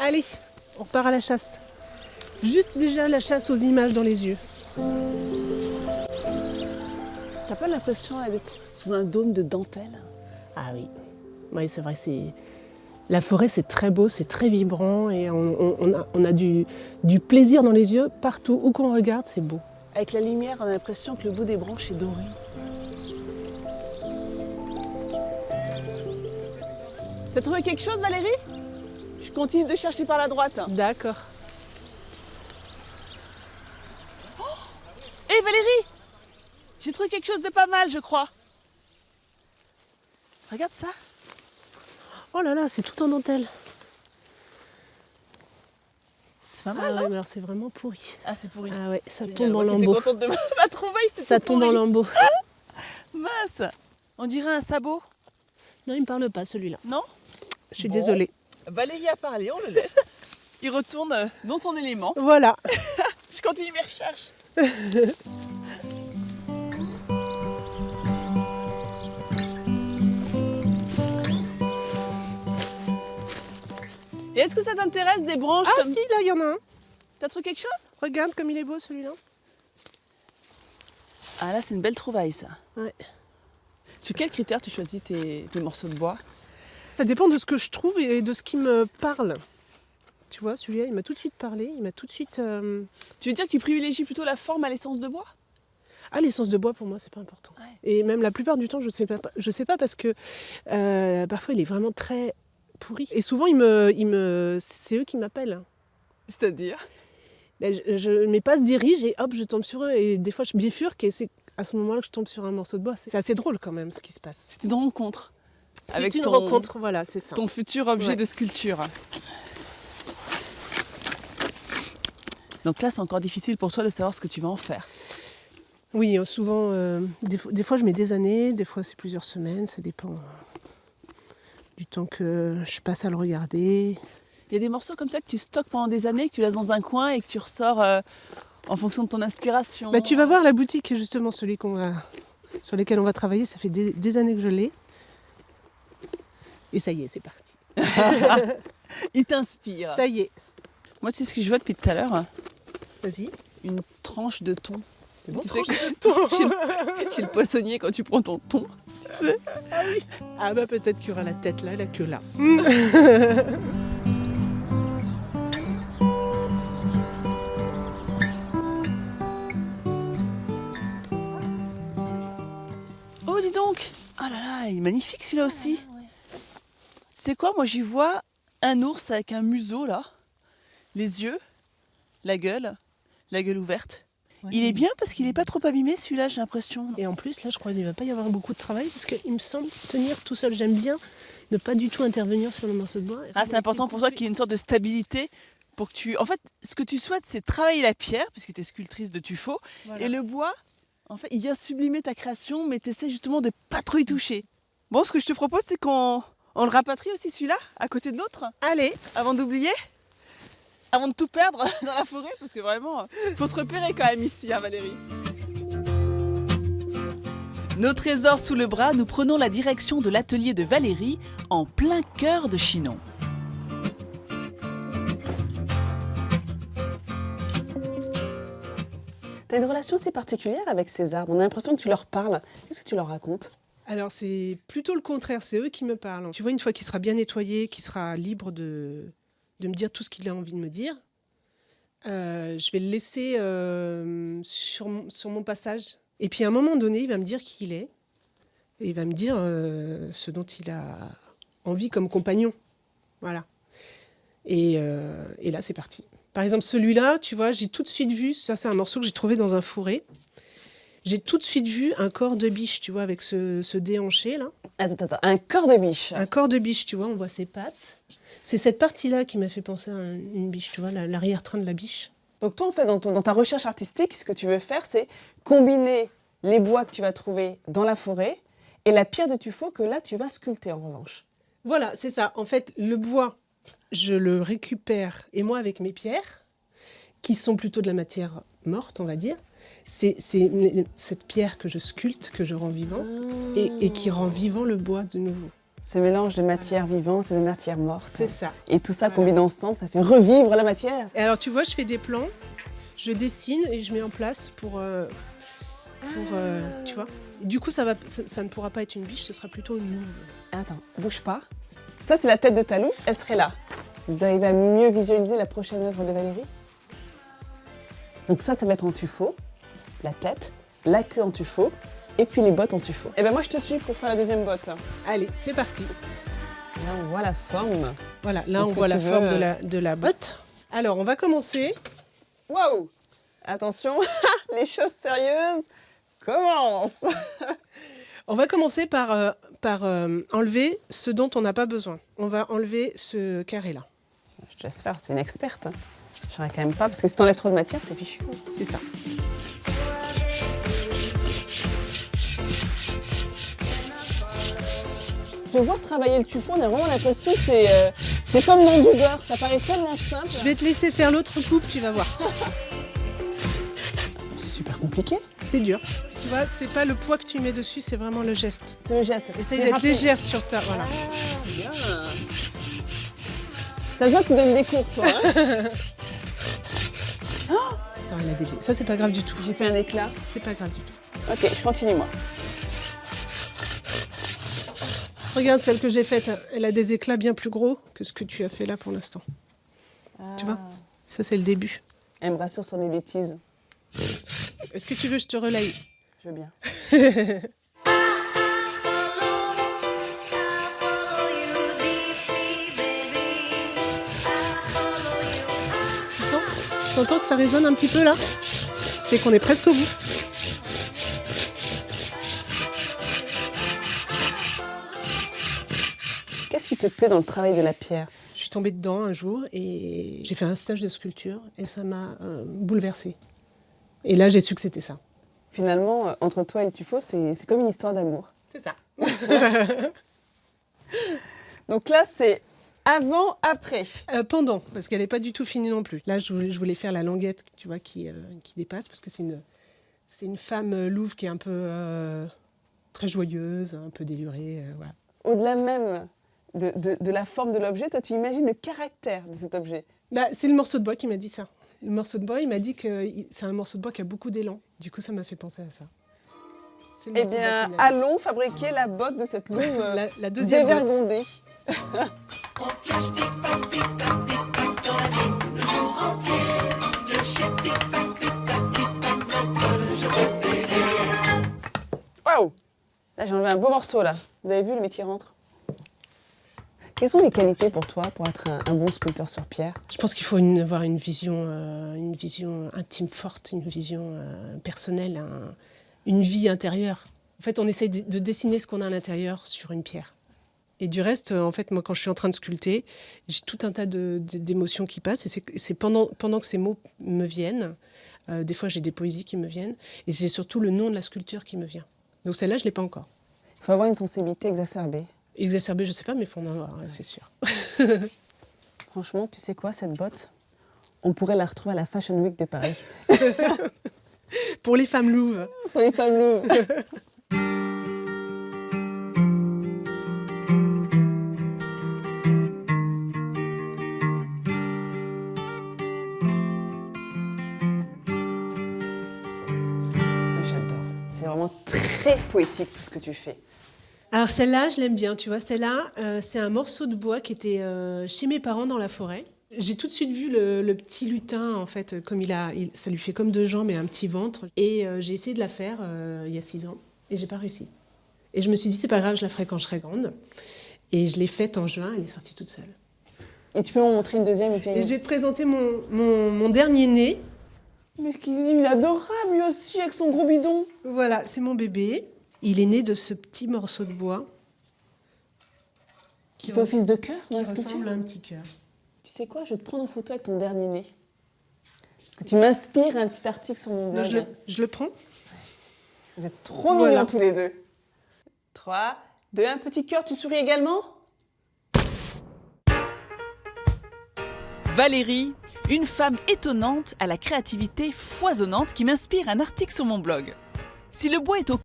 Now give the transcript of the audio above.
Allez, on repart à la chasse. Juste déjà la chasse aux images dans les yeux. T'as pas l'impression d'être sous un dôme de dentelle? Ah oui, oui c'est vrai, la forêt c'est très beau, c'est très vibrant et on a du plaisir dans les yeux partout, où qu'on regarde, c'est beau. Avec la lumière, on a l'impression que le bout des branches est doré. T'as trouvé quelque chose, Valérie? Je continue de chercher par la droite. D'accord. Hé Valérie! J'ai trouvé quelque chose de pas mal, je crois. Regarde ça. Oh là là, c'est tout en dentelle. C'est pas mal, Ah ouais, non? mais alors c'est vraiment pourri. Ah, c'est pourri. Ah ouais, ça Génial. tombe en Moi qui étais lambeaux. contente de ma trouvaille, c'est Ça tout tombe en pourri. lambeaux. Mince! On dirait un sabot. Non, il me parle pas celui-là. Non? Je suis Bon. désolée. Valérie a parlé, on le laisse. Il retourne dans son élément. Voilà. Je continue mes recherches. Et est-ce que ça t'intéresse des branches Ah comme... si, là il y en a un. T'as trouvé quelque chose? Regarde comme il est beau celui-là. Ah là, c'est une belle trouvaille, ça. Ouais. Sur quels critères tu choisis tes morceaux de bois? Ça dépend de ce que je trouve et de ce qui me parle. Tu vois, celui-là, il m'a tout de suite parlé. Il m'a tout de suite... Tu veux dire que tu privilégies plutôt la forme à l'essence de bois? Ah, l'essence de bois, pour moi, c'est pas important. Ouais. Et même la plupart du temps, je sais pas parce que parfois, il est vraiment très pourri. Et souvent, c'est eux qui m'appellent. C'est-à-dire? Ben, mes pas se dirigent et hop, je tombe sur eux. Et des fois, je bifurque et c'est à ce moment-là que je tombe sur un morceau de bois. C'est assez drôle quand même, ce qui se passe. C'est une rencontre. C'est une rencontre, voilà, c'est ça. Ton futur objet Ouais. de sculpture. Donc là, c'est encore difficile pour toi de savoir ce que tu vas en faire. Oui, souvent, des fois je mets des années, des fois c'est plusieurs semaines, ça dépend du temps que je passe à le regarder. Il y a des morceaux comme ça que tu stockes pendant des années, que tu laisses dans un coin et que tu ressors en fonction de ton inspiration. Bah, tu vas voir la boutique, justement, sur lesquels on va travailler, ça fait des années que je l'ai. Et ça y est, c'est parti. Il t'inspire. Ça y est. Moi, tu sais ce que je vois depuis tout à l'heure? Vas-y. Une tranche de thon. C'est bon, Tu sais tranche que de thon. chez le poissonnier, quand tu prends ton thon, tu sais. Ah bah peut-être qu'il y aura la tête là, la queue là. Oh, dis donc! Ah là là, il est magnifique celui-là aussi. Tu sais quoi, moi j'y vois un ours avec un museau là, les yeux, la gueule ouverte. Ouais. Il est bien parce qu'il n'est pas trop abîmé celui-là, j'ai l'impression. Et en plus, là, je crois qu'il ne va pas y avoir beaucoup de travail parce qu'il me semble tenir tout seul. J'aime bien ne pas du tout intervenir sur le morceau de bois. Ah, c'est important pour toi qu'il y ait une sorte de stabilité pour que tu... En fait, ce que tu souhaites, c'est travailler la pierre, puisque tu es sculptrice de tuffeau, Voilà. et le bois, en fait, il vient sublimer ta création, mais tu essaies justement de pas trop y toucher. Bon, ce que je te propose, c'est qu'on le rapatrie aussi celui-là, à côté de l'autre, Allez, avant d'oublier, avant de tout perdre dans la forêt, parce que vraiment, faut se repérer quand même ici, hein, Valérie. Nos trésors sous le bras, nous prenons la direction de l'atelier de Valérie, en plein cœur de Chinon. Tu as une relation assez particulière avec ces arbres. On a l'impression que tu leur parles. Qu'est-ce que tu leur racontes? alors c'est plutôt le contraire, c'est eux qui me parlent. Tu vois, une fois qu'il sera bien nettoyé, qu'il sera libre de me dire tout ce qu'il a envie de me dire, je vais le laisser sur mon passage. Et puis à un moment donné, il va me dire qui il est. Et il va me dire ce dont il a envie comme compagnon. Voilà. Et là, c'est parti. Par exemple, celui-là, tu vois, j'ai tout de suite vu, ça c'est un morceau que j'ai trouvé dans un fourré. J'ai tout de suite vu un corps de biche, tu vois, avec ce déhanché là. Attends, un corps de biche. Un corps de biche, tu vois, on voit ses pattes. C'est cette partie-là qui m'a fait penser à une biche, tu vois, l'arrière-train de la biche. Donc toi, en fait, dans ta recherche artistique, ce que tu veux faire, c'est combiner les bois que tu vas trouver dans la forêt et la pierre de tuffeau que là, tu vas sculpter en revanche. Voilà, c'est ça. En fait, le bois, je le récupère, et moi, avec mes pierres, qui sont plutôt de la matière morte, on va dire, c'est cette pierre que je sculpte, que je rends vivant, et qui rend vivant le bois de nouveau. Ce mélange de matière vivante et de matière morte. C'est ça. Et tout ça combiné ensemble, ça fait revivre la matière. Et alors tu vois, je fais des plans, je dessine et je mets en place pour tu vois. Et du coup, ça ne pourra pas être une biche, ce sera plutôt une louve. Attends, bouge pas. Ça, c'est la tête de ta louve, elle serait là. Vous arrivez à mieux visualiser la prochaine œuvre de Valérie? Donc ça va être en tuffeau, la tête, la queue en tuffeau, et puis les bottes en tuffeau. Et ben moi, je te suis pour faire la deuxième botte. Allez, c'est parti. Là, on voit la forme. Voilà, là, on voit la forme de la botte. Alors, on va commencer. Waouh! Attention, les choses sérieuses commencent. On va commencer par enlever ce dont on n'a pas besoin. On va enlever ce carré-là. Je te laisse faire, c'est une experte. Je saurais quand même pas, parce que si t'enlèves trop de matière, c'est fichu. C'est ça. De voir travailler le tuffeau, on a vraiment l'impression que c'est comme dans du beurre, ça paraît tellement simple. Je vais te laisser faire l'autre coupe, tu vas voir. C'est super compliqué. C'est dur. Tu vois, c'est pas le poids que tu mets dessus, c'est vraiment le geste. C'est le geste. Essaye d'être légère sur ta... Voilà. Ah, bien. Ça se voit que tu donnes des cours, toi. Hein. Attends, elle a dévié. Ça, c'est pas grave du tout. J'ai fait un éclat. C'est pas grave du tout. Ok, je continue, moi. Regarde celle que j'ai faite. Elle a des éclats bien plus gros que ce que tu as fait là pour l'instant. Tu vois? Ça, c'est le début. Elle me rassure sur mes bêtises. Est-ce que tu veux que je te relaye? Je veux bien. Tu sens? Tu entends que ça résonne un petit peu là? C'est qu'on est presque au bout. Qu'est-ce qui te plaît dans le travail de la pierre? Je suis tombée dedans un jour et j'ai fait un stage de sculpture et ça m'a bouleversée. Et là, j'ai su que c'était ça. Finalement, entre toi et le tuffeau, c'est comme une histoire d'amour. C'est ça. Donc là, c'est avant, après. Pendant, parce qu'elle n'est pas du tout finie non plus. Là, je voulais faire la languette, tu vois, qui dépasse, parce que c'est une femme louve qui est un peu très joyeuse, un peu délurée, voilà. Au-delà même de la forme de l'objet, toi, tu imagines le caractère de cet objet. Bah, c'est le morceau de bois qui m'a dit ça. Le morceau de bois, il m'a dit que c'est un morceau de bois qui a beaucoup d'élan. Du coup, ça m'a fait penser à ça. Eh bien, allons fabriquer la botte de cette louve la deuxième botte. dévergondée. Waouh! Là, j'ai enlevé un beau morceau, là. Vous avez vu, le métier rentre. Quelles sont les qualités pour toi, pour être un bon sculpteur sur pierre? Je pense qu'il faut avoir une vision intime forte, une vision personnelle, une vie intérieure. En fait, on essaye de dessiner ce qu'on a à l'intérieur sur une pierre. Et du reste, en fait, moi, quand je suis en train de sculpter, j'ai tout un tas d'émotions qui passent. Et c'est pendant que ces mots me viennent, des fois j'ai des poésies qui me viennent, et j'ai surtout le nom de la sculpture qui me vient. Donc celle-là, je ne l'ai pas encore. Il faut avoir une sensibilité exacerbée. Exacerbée, je ne sais pas, mais il faut en avoir, c'est sûr. Franchement, tu sais quoi, cette botte, on pourrait la retrouver à la Fashion Week de Paris. Pour les femmes louves. Pour les femmes louves. J'adore. C'est vraiment très poétique tout ce que tu fais. Alors celle-là, je l'aime bien, tu vois. Celle-là, c'est un morceau de bois qui était chez mes parents dans la forêt. J'ai tout de suite vu le petit lutin, en fait, comme ça lui fait comme deux jambes et un petit ventre. Et j'ai essayé de la faire il y a 6 ans et j'ai pas réussi. Et je me suis dit, c'est pas grave, je la ferai quand je serai grande. Et je l'ai faite en juin, elle est sortie toute seule. Et tu peux m'en montrer une deuxième? Et je vais te présenter mon dernier né. Mais il est adorable lui aussi, avec son gros bidon. Voilà, c'est mon bébé. Il est né de ce petit morceau de bois. Qui fait office de cœur? Qui ressemble à un petit cœur. Tu sais quoi, je vais te prendre en photo avec ton dernier né. Parce que tu m'inspires un petit article sur mon blog. Je le prends. Vous êtes trop mignons tous les deux. 3, 2, 1, petit cœur, tu souris également? Valérie, une femme étonnante à la créativité foisonnante qui m'inspire un article sur mon blog. Si le bois est au